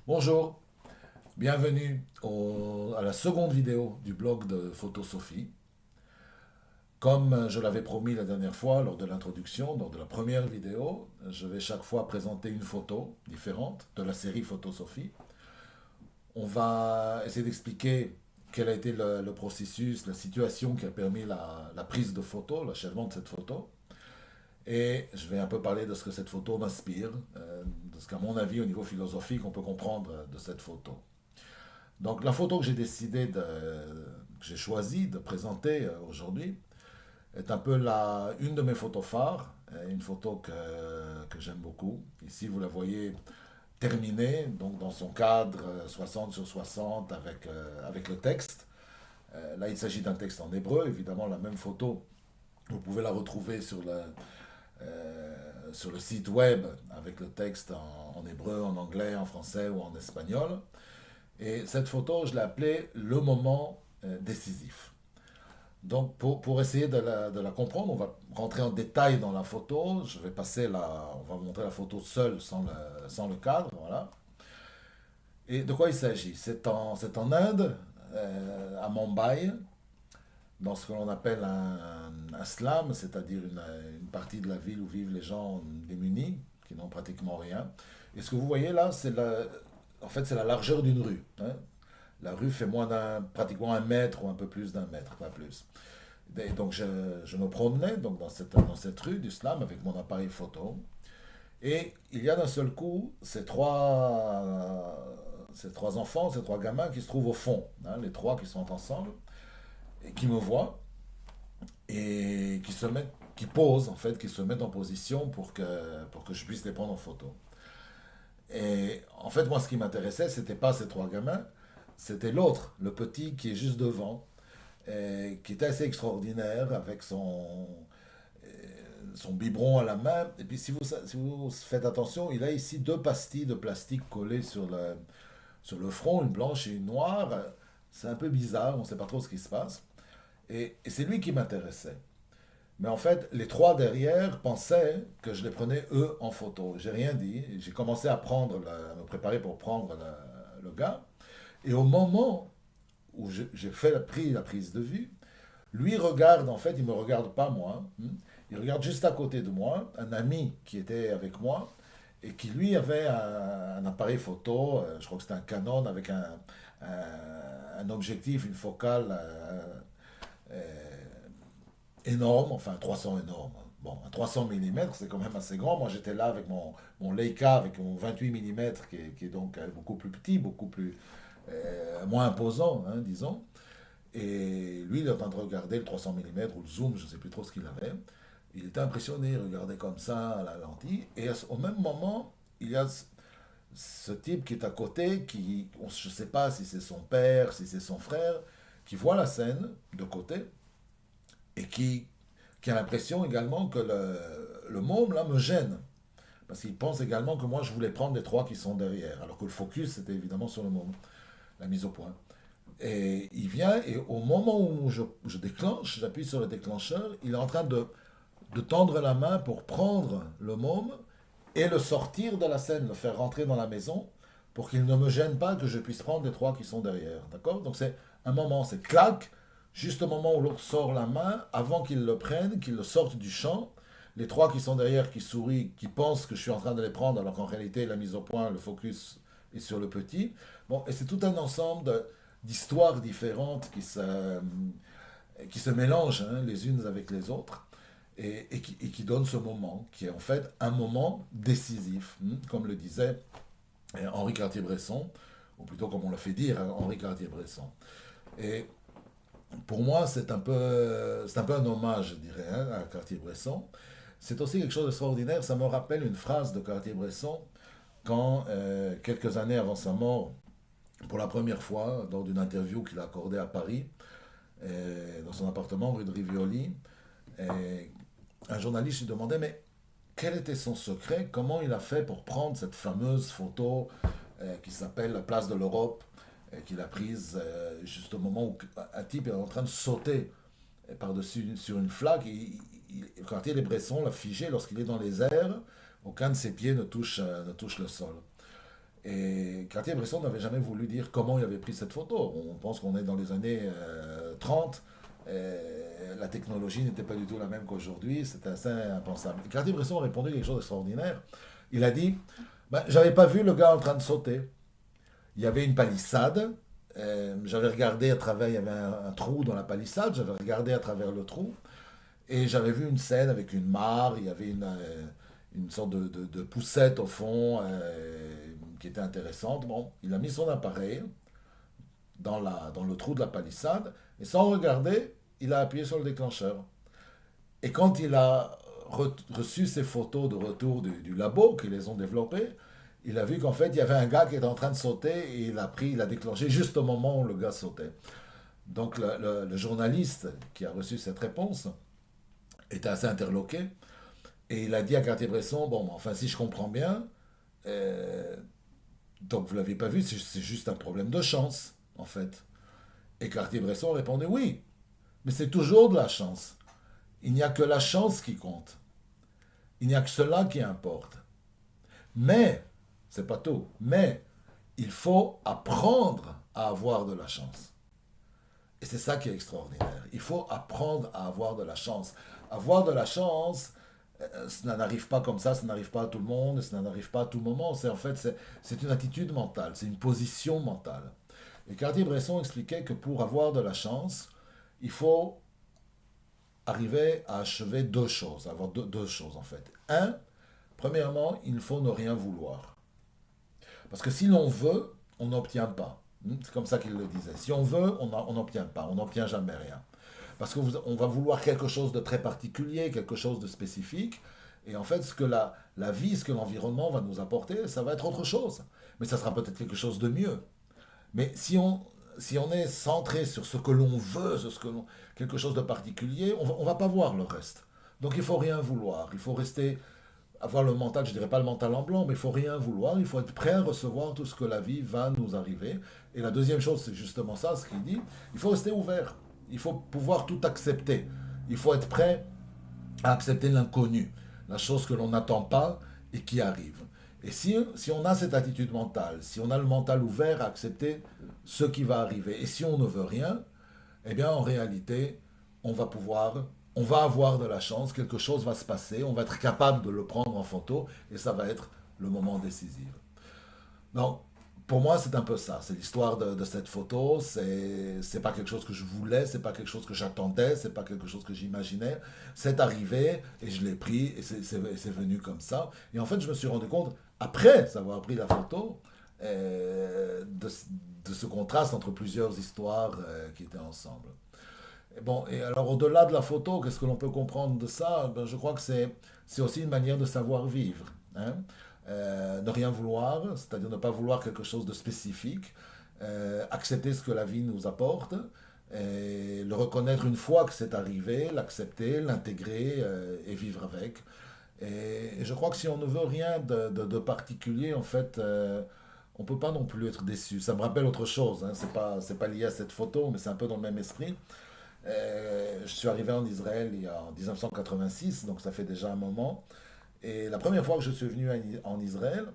Bonjour, bienvenue à la seconde vidéo du blog de Photosophie. Comme je l'avais promis la dernière fois lors de l'introduction, lors de la première vidéo, je vais chaque fois présenter une photo différente de la série Photosophie. On va essayer d'expliquer quel a été le processus, la situation qui a permis la prise de photo, l'achèvement de cette photo. Et je vais un peu parler de ce que cette photo m'inspire, de ce qu'à mon avis au niveau philosophique on peut comprendre de cette photo. Donc la photo que j'ai choisi de présenter aujourd'hui est un peu une de mes photos phares, une photo que j'aime beaucoup. Ici vous la voyez terminée, donc dans son cadre 60 sur 60 avec le texte. Là il s'agit d'un texte en hébreu, évidemment la même photo, vous pouvez la retrouver sur le site web avec le texte en hébreu, en anglais, en français ou en espagnol. Et cette photo, je l'ai appelée le moment décisif. Donc, pour essayer de la comprendre, on va rentrer en détail dans la photo. On va montrer la photo seule, sans le cadre, voilà. Et de quoi il s'agit? C'est en Inde, à Mumbai, dans ce que l'on appelle un slum, c'est-à-dire une partie de la ville où vivent les gens démunis, qui n'ont pratiquement rien. Et ce que vous voyez là, en fait, c'est la largeur d'une rue, hein. La rue fait pratiquement un mètre ou un peu plus d'un mètre, pas plus. Et donc je me promenais donc dans cette rue du slam avec mon appareil photo. Et il y a d'un seul coup ces trois enfants, ces trois gamins qui se trouvent au fond, hein, les trois qui sont ensemble, et qui me voient et qui posent en fait, qui se mettent en position pour que je puisse les prendre en photo. Et en fait, moi, ce qui m'intéressait, c'était pas ces trois gamins, c'était l'autre, le petit qui est juste devant, et qui était assez extraordinaire avec son biberon à la main. Et puis, si vous faites attention, il a ici deux pastilles de plastique collées sur le front, une blanche et une noire. C'est un peu bizarre, on ne sait pas trop ce qui se passe. Et c'est lui qui m'intéressait. Mais en fait, les trois derrière pensaient que je les prenais eux en photo. J'ai rien dit. J'ai commencé à me préparer pour prendre le gars. Et au moment où j'ai pris la prise de vue, lui regarde, en fait, il me regarde pas moi. Il regarde juste à côté de moi, un ami qui était avec moi et qui lui avait un appareil photo, je crois que c'était un Canon avec un objectif, une focale énorme, enfin 300 énorme. Bon, un 300 mm, c'est quand même assez grand. Moi, j'étais là avec mon Leica, avec mon 28 mm, qui est donc beaucoup plus petit, beaucoup plus moins imposant, hein, disons. Et lui, il est en train de regarder le 300 mm ou le zoom, je ne sais plus trop ce qu'il avait. Il était impressionné, il regardait comme ça à la lentille. Et au même moment, il y a ce type qui est à côté, je ne sais pas si c'est son père, si c'est son frère, qui voit la scène de côté et qui a l'impression également que le môme là me gêne. Parce qu'il pense également que moi je voulais prendre les trois qui sont derrière. Alors que le focus c'était évidemment sur le môme, la mise au point. Et il vient et au moment où je déclenche, j'appuie sur le déclencheur, il est en train de tendre la main pour prendre le môme et le sortir de la scène, le faire rentrer dans la maison pour qu'il ne me gêne pas, que je puisse prendre les trois qui sont derrière. D'accord? Donc c'est un moment, c'est clac, juste au moment où l'autre sort la main, avant qu'il le prenne, qu'il le sorte du champ. Les trois qui sont derrière, qui sourient, qui pensent que je suis en train de les prendre, alors qu'en réalité, la mise au point, le focus est sur le petit. Bon, et c'est tout un ensemble d'histoires différentes qui se mélangent, hein, les unes avec les autres et qui donne ce moment, qui est en fait un moment décisif, comme le disait Henri Cartier-Bresson, ou plutôt comme on le fait dire, hein, Henri Cartier-Bresson. Et pour moi, c'est un peu un hommage, je dirais, hein, à Cartier-Bresson. C'est aussi quelque chose d'extraordinaire. Ça me rappelle une phrase de Cartier-Bresson quand, quelques années avant sa mort, pour la première fois, lors d'une interview qu'il a accordée à Paris, dans son appartement rue de Rivioli, et un journaliste lui demandait mais quel était son secret, comment il a fait pour prendre cette fameuse photo qui s'appelle la place de l'Europe, qu'il a prise juste au moment où un type est en train de sauter par-dessus sur une flaque. Cartier les Bresson l'a figé lorsqu'il est dans les airs, aucun de ses pieds ne touche le sol. Et Cartier-Bresson n'avait jamais voulu dire comment il avait pris cette photo. On pense qu'on est dans les années 30. La technologie n'était pas du tout la même qu'aujourd'hui. C'était assez impensable. Et Cartier-Bresson a répondu quelque chose d'extraordinaire. Il a dit, ben, j'avais pas vu le gars en train de sauter. Il y avait une palissade. J'avais regardé à travers, il y avait un trou dans la palissade. J'avais regardé à travers le trou. Et j'avais vu une scène avec une mare. Il y avait une sorte de poussette au fond qui était intéressante. Bon, il a mis son appareil dans le trou de la palissade et sans regarder, il a appuyé sur le déclencheur. Et quand il a reçu ces photos de retour du labo qu'ils les ont développées, il a vu qu'en fait, il y avait un gars qui était en train de sauter et il a déclenché juste au moment où le gars sautait. Donc le journaliste qui a reçu cette réponse était assez interloqué et il a dit à Cartier-Bresson, bon, enfin si je comprends bien, euh, donc vous l'avez pas vu, c'est juste un problème de chance, en fait. Et Cartier-Bresson répondait oui, mais c'est toujours de la chance. Il n'y a que la chance qui compte. Il n'y a que cela qui importe. Mais, c'est pas tout, mais il faut apprendre à avoir de la chance. Et c'est ça qui est extraordinaire. Il faut apprendre à avoir de la chance. Avoir de la chance, ça n'arrive pas comme ça n'arrive pas à tout le monde, ça n'arrive pas à tout moment. C'est en fait, c'est une attitude mentale, c'est une position mentale. Et Cartier-Bresson expliquait que pour avoir de la chance, il faut arriver à achever deux choses, avoir deux choses en fait. Premièrement, il faut ne rien vouloir. Parce que si l'on veut, on n'obtient pas. C'est comme ça qu'il le disait. Si on veut, on n'obtient pas, on n'obtient jamais rien. Parce qu'on va vouloir quelque chose de très particulier, quelque chose de spécifique. Et en fait, ce que la vie, ce que l'environnement va nous apporter, ça va être autre chose. Mais ça sera peut-être quelque chose de mieux. Mais si on est centré sur ce que l'on veut, sur quelque chose de particulier, on va pas voir le reste. Donc il faut rien vouloir. Il faut rester, avoir le mental, je dirais pas le mental en blanc, mais il faut rien vouloir. Il faut être prêt à recevoir tout ce que la vie va nous arriver. Et la deuxième chose, c'est justement ça, ce qu'il dit. Il faut rester ouvert. Il faut pouvoir tout accepter. Il faut être prêt à accepter l'inconnu, la chose que l'on n'attend pas et qui arrive. Et si on a cette attitude mentale, si on a le mental ouvert à accepter ce qui va arriver, et si on ne veut rien, eh bien en réalité, on va avoir de la chance, quelque chose va se passer, on va être capable de le prendre en photo, et ça va être le moment décisif. Donc, pour moi, c'est un peu ça. C'est l'histoire de cette photo. C'est pas quelque chose que je voulais, c'est pas quelque chose que j'attendais, c'est pas quelque chose que j'imaginais. C'est arrivé et je l'ai pris et c'est venu comme ça. Et en fait, je me suis rendu compte, après avoir pris la photo, de ce contraste entre plusieurs histoires qui étaient ensemble. Et bon, et alors au-delà de la photo, qu'est-ce que l'on peut comprendre de ça? Ben, je crois que c'est aussi une manière de savoir vivre. Hein. Ne rien vouloir, c'est-à-dire ne pas vouloir quelque chose de spécifique, accepter ce que la vie nous apporte, et le reconnaître une fois que c'est arrivé, l'accepter, l'intégrer et vivre avec. Et je crois que si on ne veut rien de particulier, en fait, on ne peut pas non plus être déçu. Ça me rappelle autre chose, hein. C'est pas lié à cette photo, mais c'est un peu dans le même esprit. Je suis arrivé en Israël en 1986, donc ça fait déjà un moment. Et la première fois que je suis venu en Israël,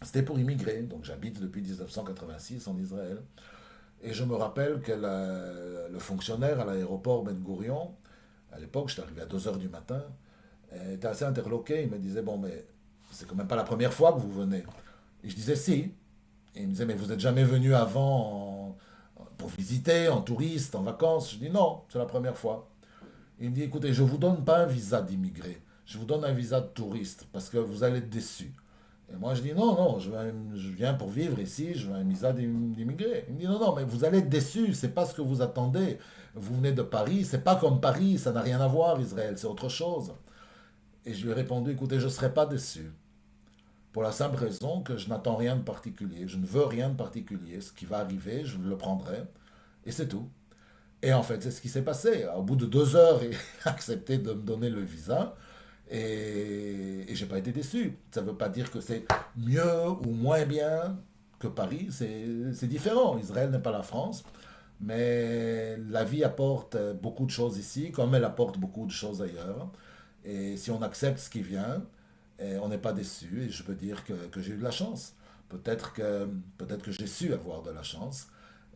c'était pour immigrer. Donc j'habite depuis 1986 en Israël. Et je me rappelle que le fonctionnaire à l'aéroport Ben Gurion, à l'époque, j'étais arrivé à 2 heures du matin, était assez interloqué. Il me disait, bon, mais c'est quand même pas la première fois que vous venez. Et je disais, si. Et il me disait, mais vous n'êtes jamais venu avant pour visiter, en touriste, en vacances. Je dis, non, c'est la première fois. Il me dit, écoutez, je ne vous donne pas un visa d'immigré, je vous donne un visa de touriste parce que vous allez être déçu. Et moi, je dis, non, non, je viens pour vivre ici, je veux un visa d'immigré. Il me dit, non, non, mais vous allez être déçu, c'est pas ce que vous attendez. Vous venez de Paris, c'est pas comme Paris, ça n'a rien à voir, Israël, c'est autre chose. Et je lui ai répondu, écoutez, je ne serai pas déçu. Pour la simple raison que je n'attends rien de particulier, je ne veux rien de particulier. Ce qui va arriver, je le prendrai, et c'est tout. Et en fait, c'est ce qui s'est passé. Au bout de 2 heures, il a accepté de me donner le visa. Et j'ai pas été déçu. Ça ne veut pas dire que c'est mieux ou moins bien que Paris. C'est différent. Israël n'est pas la France. Mais la vie apporte beaucoup de choses ici, comme elle apporte beaucoup de choses ailleurs. Et si on accepte ce qui vient, on n'est pas déçu. Et je peux dire que j'ai eu de la chance. peut-être que j'ai su avoir de la chance,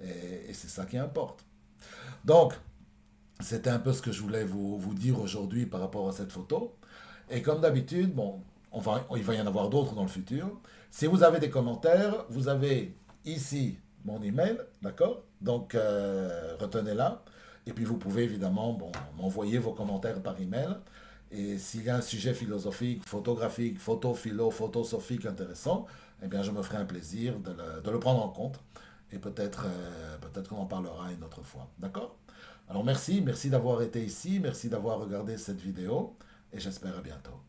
et c'est ça qui importe. Donc, c'était un peu ce que je voulais vous dire aujourd'hui par rapport à cette photo. Et comme d'habitude, bon, il va y en avoir d'autres dans le futur. Si vous avez des commentaires, vous avez ici mon email, d'accord? Donc, retenez-la. Et puis, vous pouvez évidemment bon, m'envoyer vos commentaires par email. Et s'il y a un sujet philosophique, photographique, photo-philo, photosophique intéressant, eh bien, je me ferai un plaisir de le prendre en compte. Et peut-être qu'on en parlera une autre fois. D'accord? Alors, merci d'avoir été ici, merci d'avoir regardé cette vidéo, et j'espère à bientôt.